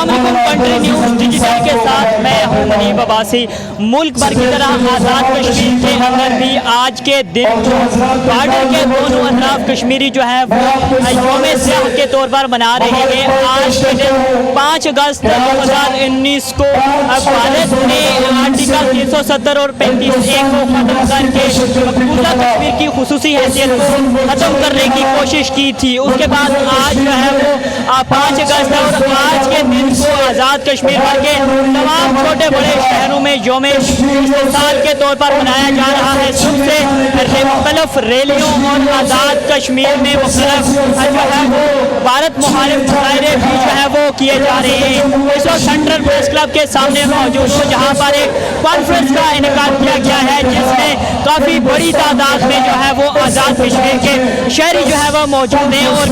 السلام علیکم، country news digital کے ساتھ میں ہوں منیب عباسی۔ ملک بھر کی طرح آزاد کشمیر کے اندر بھی آج کے دن بارڈر کے دونوں اطراف کشمیری جو ہے وہ یوم سیاہ کے طور پر منا رہے ہیں۔ آج کے دن 5 اگست 2019 کو بھارت نے آرٹیکل 370 اور 35A کو ختم کر کے مقبوضہ کشمیر کی خصوصی حیثیت کو ختم کرنے کی کوشش کی تھی۔ اس کے بعد آج جو ہے وہ 5 اگست اور آج کے دن کو آزاد کشمیر بھر کے تمام چھوٹے بڑے شہروں میں یوم استقلال کے طور پر منایا جا رہا ہے۔ صبح سے مختلف ریلیوں اور آزاد کشمیر میں مختلف جو ہے وہ بھارت مخالف مظاہرے بھی جو ہے وہ کیے جا رہے ہیں۔ اس وقت سینٹرل پریس کلب کے سامنے موجود ہوں، جہاں پر ایک کانفرنس کا انعقاد کیا گیا ہے، جس میں کافی بڑی تعداد میں جو ہے وہ آزاد کشمیر کے شہری جو ہے وہ موجود ہیں اور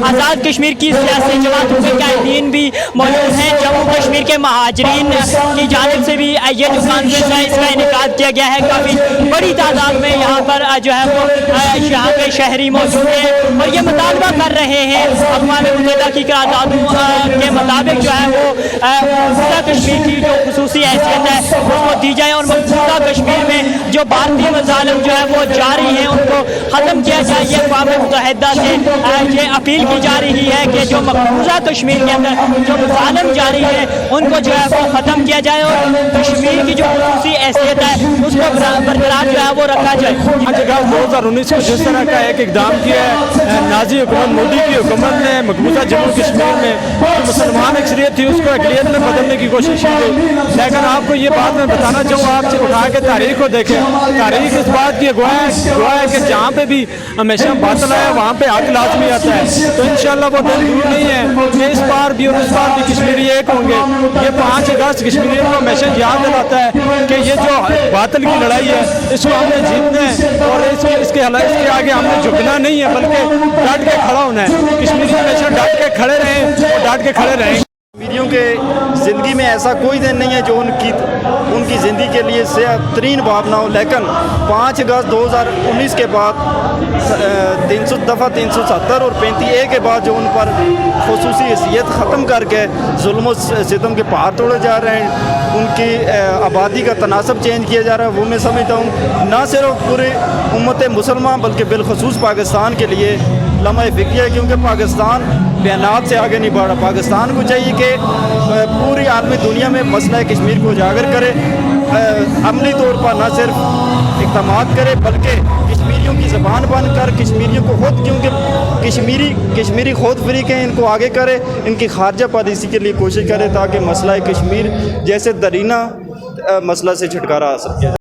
آزاد کشمیر کی سیاسی جماعتوں کے قائدین بھی موجود ہیں۔ جموں کشمیر کے مہاجرین کی جانب سے بھی یہ جو کانفرنس ہے اس کا انعقاد کیا گیا ہے۔ کافی بڑی تعداد میں یہاں پر جو ہے وہ یہاں کے شہری موجود ہیں اور یہ مطالبہ کر رہے ہیں اقوام متحدہ کی قراردادوں کے مطابق جو ہے وہ مقبوضہ کشمیر کی جو خصوصی حیثیت ہے اس کو دی جائے اور مقبوضہ کشمیر میں جو بھارتی مظالم جو ہے وہ جاری ہیں ان کو ختم کیا جائے۔ یہ اقوام متحدہ سے یہ اپیل کی جا رہی ہے کہ جو مقبوضہ کشمیر کے اندر جو مظالم جاری ہے ان کو جو ہے وہ ختم کیا جائے اور کشمیر کی جو خصوصی حیثیت ہے اس کو برقرار جو ہے وہ رکھا جائے۔ 5 اگست 2019 کو جس طرح کا ایک اقدام کیا ہے نازی حکومت مودی کی حکومت نے مقبوضہ جموں کشمیر میں جو مسلمان اکثریت تھی اس کو اقلیت میں بدلنے کی کوشش کی گئی، لیکن آپ کو یہ بات میں بتانا چاہوں، آپ سے اٹھا کے تاریخ کو دیکھیں، تاریخ اس بات کی گواہ ہے کہ جہاں پہ بھی ہمیشہ باطل ہے وہاں پہ حق لازمی آتا ہے۔ تو انشاءاللہ وہ دن دور نہیں ہے کہ اس بار بھی اور اس بار بھی کشمیری ایک ہوں گے۔ یہ 5 اگست کشمیریوں کو ہمیشہ یاد دلاتا ہے کہ یہ جو باطل کی لڑائی ہے اس کو ہم نے جیتنا ہے اور اس کے آگے ہم نے جھکنا نہیں ہے بلکہ ڈٹ کے کھڑا ہونا ہے۔ کشمیری ہمیشہ ڈٹ کے کھڑے رہیں اور ڈٹ کے کھڑے رہیں۔ کشمیریوں کے زندگی میں ایسا کوئی دن نہیں ہے جو ان کی زندگی کے لیے سیاہ ترین باب نہ ہو، لیکن 5 اگست 2019 کے بعد دفعہ 370 اور 35A کے بعد جو ان پر خصوصی حیثیت ختم کر کے ظلم و ستم کے پہاڑ توڑے جا رہے ہیں، ان کی آبادی کا تناسب چینج کیا جا رہا ہے، وہ میں سمجھتا ہوں نہ صرف پورے امت مسلمان بلکہ بالخصوص پاکستان کے لیے لمحہ فکری ہے، کیونکہ پاکستان بیانات سے آگے نہیں بڑھا۔ پاکستان کو چاہیے کہ پوری عالمی دنیا میں مسئلہ کشمیر کو اجاگر کرے، عملی طور پر نہ صرف اقدامات کرے بلکہ کشمیریوں کی زبان بن کر کشمیریوں کو خود، کیونکہ کشمیری خود فریق ہیں، ان کو آگے کرے، ان کی خارجہ پالیسی کے لیے کوشش کرے تاکہ مسئلہ کشمیر جیسے درینہ مسئلہ سے چھٹکارا حاصل کیا جائے۔